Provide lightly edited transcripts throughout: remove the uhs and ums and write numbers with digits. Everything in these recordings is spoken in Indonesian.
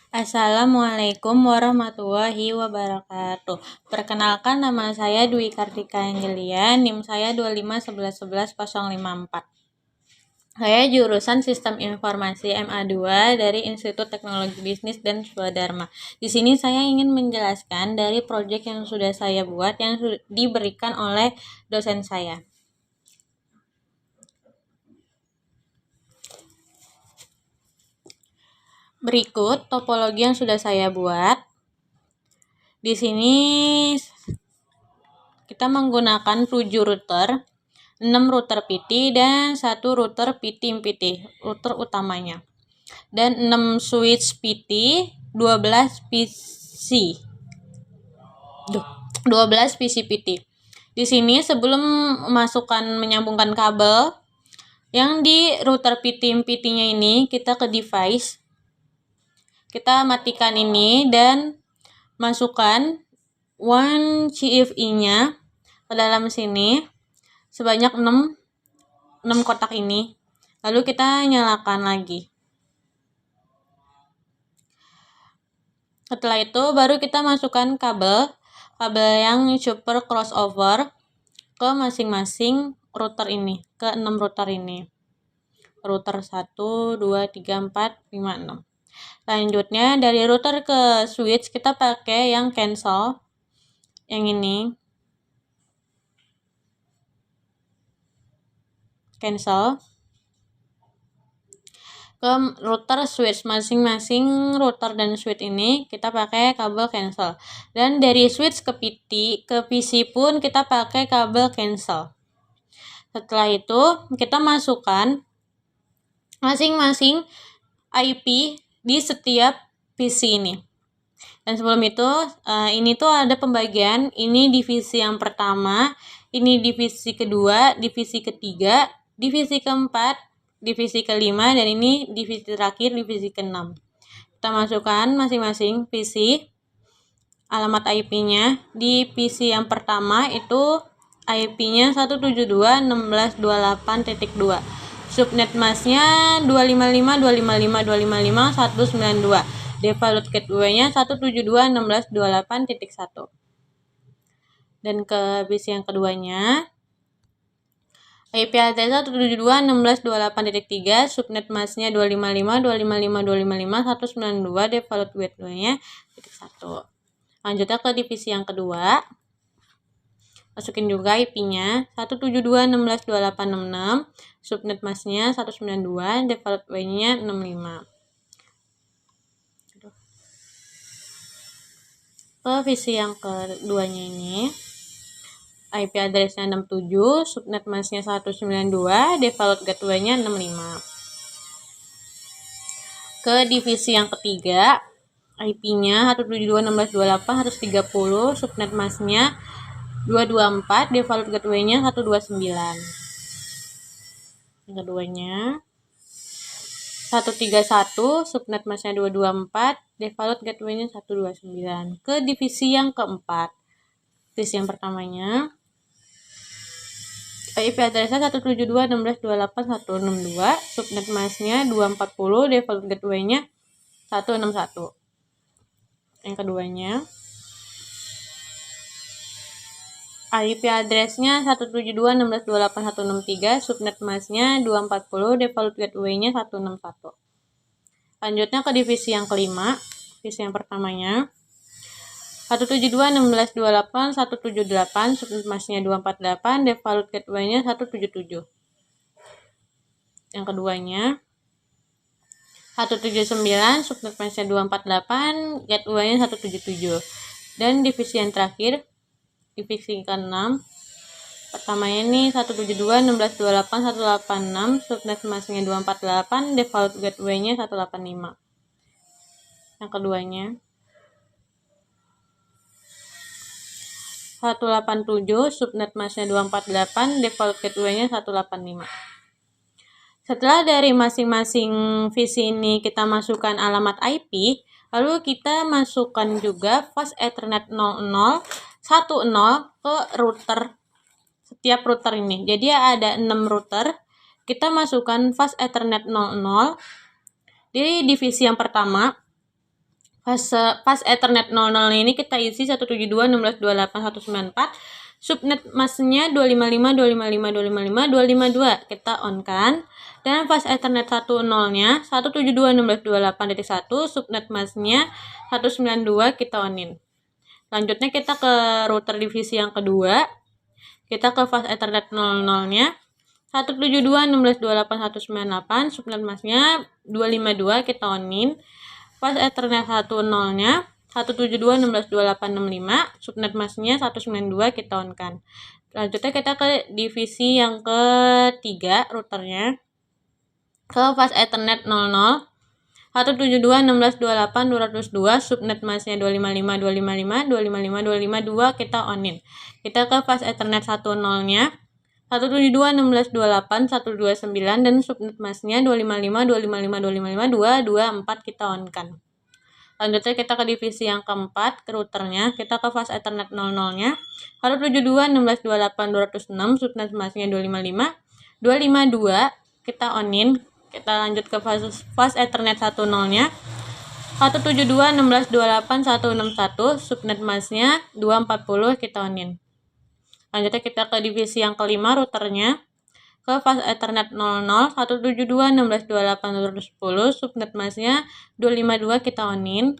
Assalamualaikum warahmatullahi wabarakatuh. Perkenalkan, nama saya Dwi Kartika Angelia, NIM saya 2511111054. Saya jurusan Sistem Informasi MA2 dari Institut Teknologi Bisnis dan Swadharma. Di sini saya ingin menjelaskan dari proyek yang sudah saya buat yang diberikan oleh dosen saya. Berikut topologi yang sudah saya buat. Di sini kita menggunakan 7 router, 6 router PT dan 1 router PT-PT, router utamanya. Dan 6 switch PT, 12 PC. 12 PC PT. Di sini sebelum menyambungkan kabel yang di router PT-PT-nya ini, kita ke device. Kita matikan ini dan masukkan 1 CFE-nya ke dalam sini sebanyak 6 kotak ini. Lalu kita nyalakan lagi. Setelah itu baru kita masukkan kabel yang super crossover ke masing-masing router ini, ke 6 router ini. Router 1, 2, 3, 4, 5, 6. Selanjutnya dari router ke switch kita pakai yang cancel, yang ini. Cancel ke router switch, masing-masing router dan switch ini kita pakai kabel cancel. Dan dari switch ke PC pun kita pakai kabel cancel. Setelah itu kita masukkan masing-masing IP di setiap PC ini. Dan sebelum itu ini tuh ada pembagian, ini divisi yang pertama, ini divisi kedua, divisi ketiga, divisi keempat, divisi kelima, dan ini divisi terakhir, divisi keenam. Kita masukkan masing-masing PC, alamat IP-nya. Di PC yang pertama itu IP-nya 172.16.28.2. Subnet masknya 255.255.255.192. Default gateway-nya 172.16.28.1. Dan ke PC yang keduanya IP address 172.16.28.3, subnet masknya 255.255.255.192, default gateway-nya 1. Lanjutnya ke divisi yang kedua. Masukin juga IP-nya 172.16.28.66, subnet masknya 192, default gateway-nya 65. Ke divisi yang keduanya ini IP address-nya 67, subnet masknya 192, default gateway-nya 65. Ke divisi yang ketiga, IP-nya 172.16.28.130, subnet masknya 224, default gateway-nya 129. Yang keduanya 131, subnet masknya 224, default gateway-nya 129. Ke divisi yang keempat, divisi yang pertamanya IP address-nya 172.16.28.162, subnet masknya 240, default gateway-nya 161. Yang keduanya IP address-nya 172.16.28.163, subnet masknya 240, default gateway-nya 161. Lanjutnya ke divisi yang kelima, divisi yang pertamanya 172.16.28.178, subnet masknya 248, default gateway-nya 177. Yang keduanya 179, subnet masknya 248, gateway-nya 177. Dan divisi yang terakhir, divisi ke-6, pertamanya ini 172.16.28.186, subnet masknya 248, default gateway-nya 185. Yang keduanya 187, subnet masknya 248, default gateway-nya 185. Setelah dari masing-masing visi ini kita masukkan alamat IP, lalu kita masukkan juga fast Ethernet 0010 ke router, setiap router ini. Jadi ada 6 router, kita masukkan fast Ethernet 00 di divisi yang pertama. Pas Ethernet 00 ini kita isi 172.16.28.194. Subnet masnya 255.255.255.252 kita on kan. Dan pas Ethernet 10-nya 172.16.28.1, subnet masnya 192 kita onin. Selanjutnya kita ke router divisi yang kedua. Kita ke fast Ethernet 00-nya 172.16.28.198, subnet masnya 252 kita onin. Pas Ethernet 10-nya 172.16.28.65, subnet masnya 192 kita on kan. Selanjutnya kita ke divisi yang ketiga routernya. Ke fast Ethernet 00 172.16.28.202, subnet masnya 255.255.255.252 kita onin. Kita ke fast Ethernet 10-nya 172.16.28.129 dan subnet masnya 255.255.255.224 kita on kan. Selanjutnya kita ke divisi yang keempat ke routernya. Kita ke fast Ethernet 00-nya 172.16.28.206, subnet masnya 255.252 kita onin. Kita lanjut ke fast Ethernet 10-nya 172.16.28.161, subnet masnya 240 kita onin. Selanjutnya kita ke divisi yang kelima routernya. Ke fast Ethernet 00 172.16.28.210, subnet masnya 252 kita onin.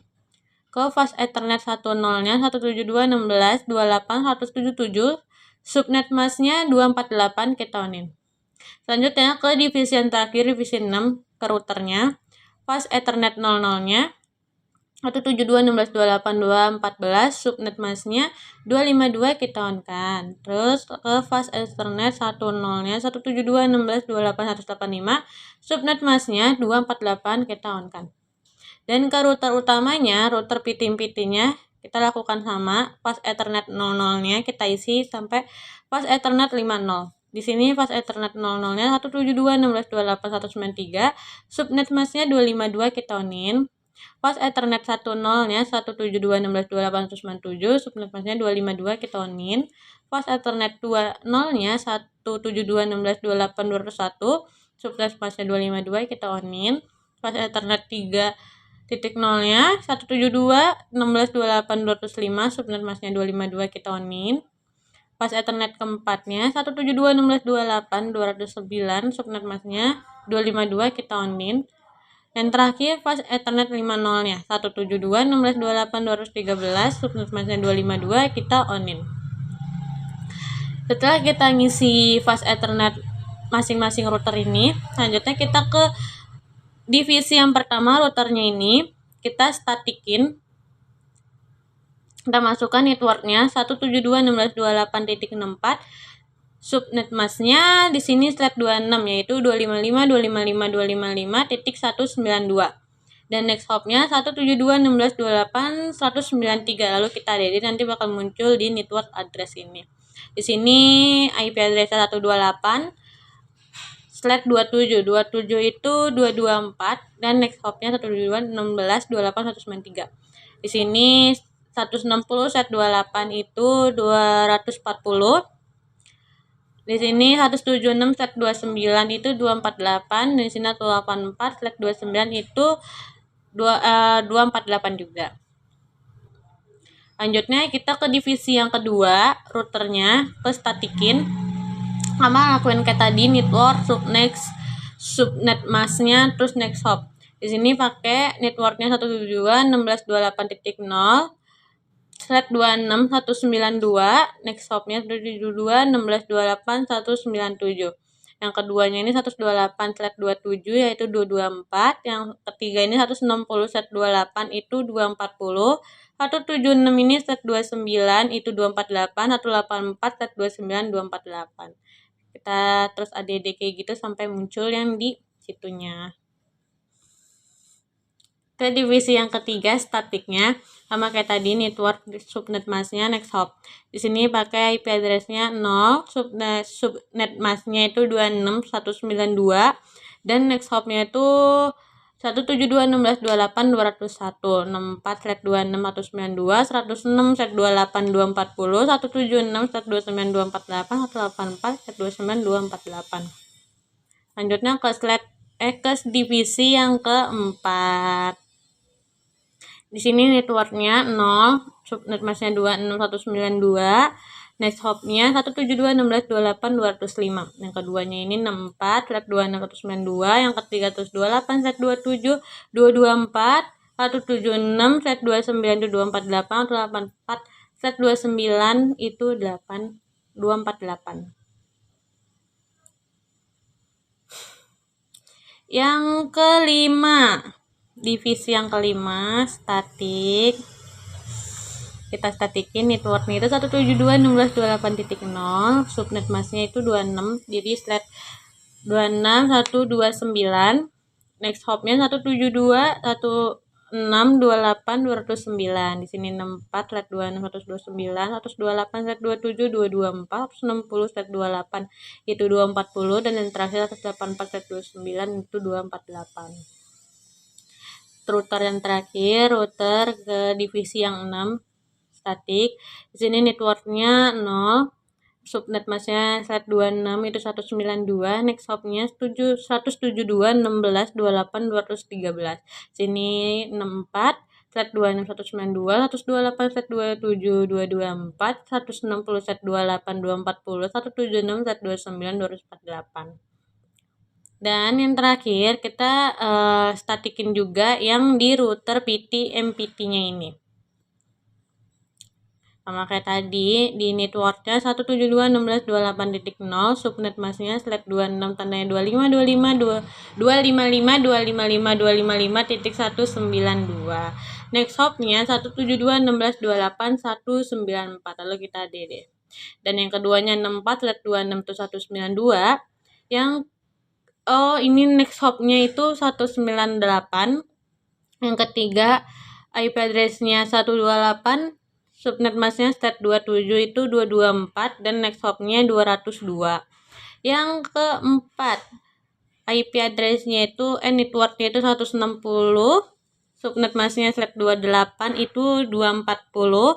Ke fast Ethernet 10-nya 172.16.28.177, subnet masnya 248 kita onin. Selanjutnya ke divisi yang terakhir, divisi 6 ke routernya. Fast Ethernet 00-nya 172.16.28.214, subnet masnya 252 kita on kan. Terus ke fast Ethernet 10-nya 172.16.28.185, subnet masnya 248 kita on kan. Dan ke router utamanya, router PT-nya kita lakukan sama. Fast Ethernet 00-nya kita isi sampai fast Ethernet 50. Di sini fast Ethernet 00-nya 172.16.28.193, subnet masnya 252 kita onin. Fast Ethernet 10-nya 172.16.28.197, subnet masnya 252 kita onin. Fast Ethernet 20-nya 172.16.28.201, subnet masnya 252 kita onin. Fast Ethernet 3.0-nya 172.16.28.205, subnet masnya 252 kita onin. Fast Ethernet keempatnya 172.16.28.209, subnet masnya 252 kita onin. Dan terakhir fast Ethernet 50-nya 172.16.28.213, subnet masnya 252 kita onin. Setelah kita ngisi fast Ethernet masing-masing router ini, selanjutnya kita ke divisi yang pertama routernya ini kita statikin. Kita masukkan networknya 172.16.28.64, subnet masnya di sini slot 26 yaitu 255.255.255.192 dan next hopnya 172.16.28.193. Lalu kita edit, nanti bakal muncul di network address ini. Di sini IP address 128 slot 27 itu 224 dan next hopnya 172.16.28.193. Di sini 160 set 28 itu 240. Di sini 176 set 29 itu 248. Di sini 184 set 29 itu 248 juga. Lanjutnya kita ke divisi yang kedua, routernya ke statikin. Sama lakuin kayak tadi, network, subnet masnya, terus next hop. Di sini pakai networknya 172.16.28.0, slot 26192, next hopnya 172.16.28.197. Yang keduanya ini 128 slot 27 yaitu 224. Yang ketiga ini 160 slot 28 itu 240. 176 ini slot 29 itu 248. 184 slot 29 248. Kita terus add kayak gitu sampai muncul yang di situnya. Ke divisi yang ketiga statiknya sama kayak tadi, network, subnet masnya, next hop. Di sini pakai IP addressnya 0, subnet masnya itu 26192 dan next hopnya itu 172.16.28.201, 64 slot 26.192, 106 slot 28.240, 176 slot 29.248, 184 slot 29.248. Lanjutnya ke divisi yang keempat. Di sini networknya 0, subnet masknya 26192, next hopnya 1721628 205. Yang keduanya ini 64 flat 26192, yang ketiga 128 flat 27 224 176 flat 29 itu 248 184 flat 29 itu 8248. Yang kelima, divisi yang kelima, statik. Kita statikin networknya itu 172.16.28.0, subnet masknya itu 26, jadi slot 26129, next hopnya 172.16.28.209. Di sini 64 flat 26.129, 128 flat 27 224, 160 flat 28 itu 240, dan yang terakhir 184 flat 29 itu 248. Router yang terakhir, router ke divisi yang 6, statik. Di sini networknya 0, subnet masknya slot 26 itu 192, next hopnya 172.16.28.213. Sini 64 flat 26192, 128 flat 27 224, 160 flat 28 240, 176 flat 29 248. Dan yang terakhir kita statikin juga yang di router PT MPT-nya ini. Sama kayak tadi, di networknya 172.16.28.0, subnet masknya slot 26 tandanya 25.25.255.255.255.192. Next hopnya 172.16.28.194. Lalu kita DD. Dan yang keduanya 64 flat 26 itu 192. Yang ini next hopnya itu 198. Yang ketiga IP address-nya 128, subnet masknya stat 27 itu 224, dan next hopnya 202. Yang keempat, IP address-nya itu network-nya itu 160, subnet masknya stat 28 itu 240,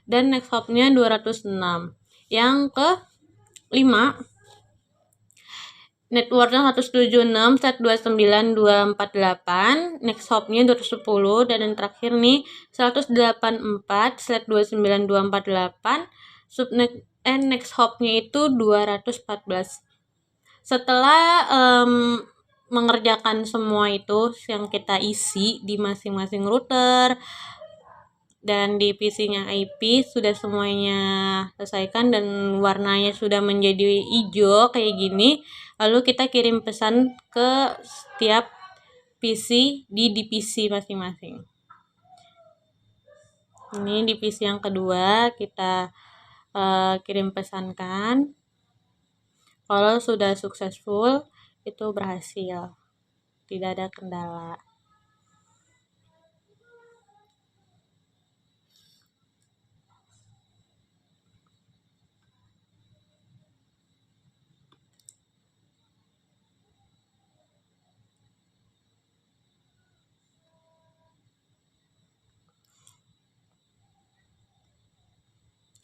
dan next hopnya 206. Yang kelima, networknya 176 flat 29248, next hopnya 210, dan yang terakhir nih 184 flat 29248, subnet next hopnya itu 214. Setelah mengerjakan semua itu yang kita isi di masing-masing router dan di PC-nya IP sudah semuanya selesaikan dan warnanya sudah menjadi hijau kayak gini, lalu kita kirim pesan ke setiap PC di divisi masing-masing. Ini divisi yang kedua kita kirim pesankan. Kalau sudah successful itu berhasil, tidak ada kendala.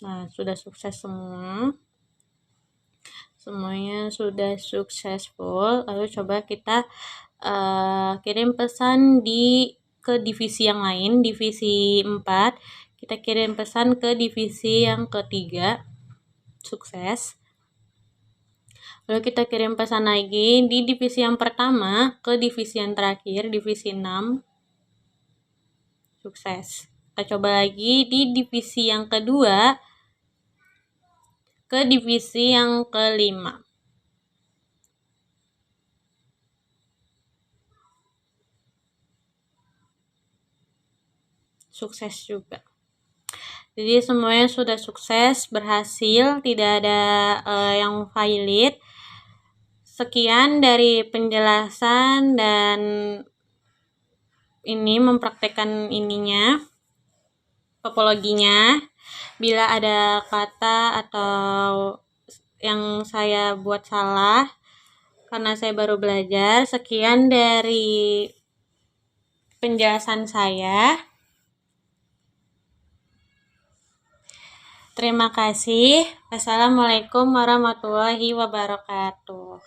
Nah, sudah sukses semua. Semuanya sudah successful. Lalu coba kita kirim pesan ke divisi yang lain, divisi 4. Kita kirim pesan ke divisi yang ketiga. Sukses. Lalu kita kirim pesan lagi di divisi yang pertama ke divisi yang terakhir, divisi 6. Sukses. Kita coba lagi di divisi yang kedua ke divisi yang kelima. Sukses juga. Jadi semuanya sudah sukses, berhasil, tidak ada yang valid. Sekian dari penjelasan dan ini mempraktekkan ininya, topologinya. Bila ada kata atau yang saya buat salah karena saya baru belajar, sekian dari penjelasan saya. Terima kasih. Wassalamualaikum warahmatullahi wabarakatuh.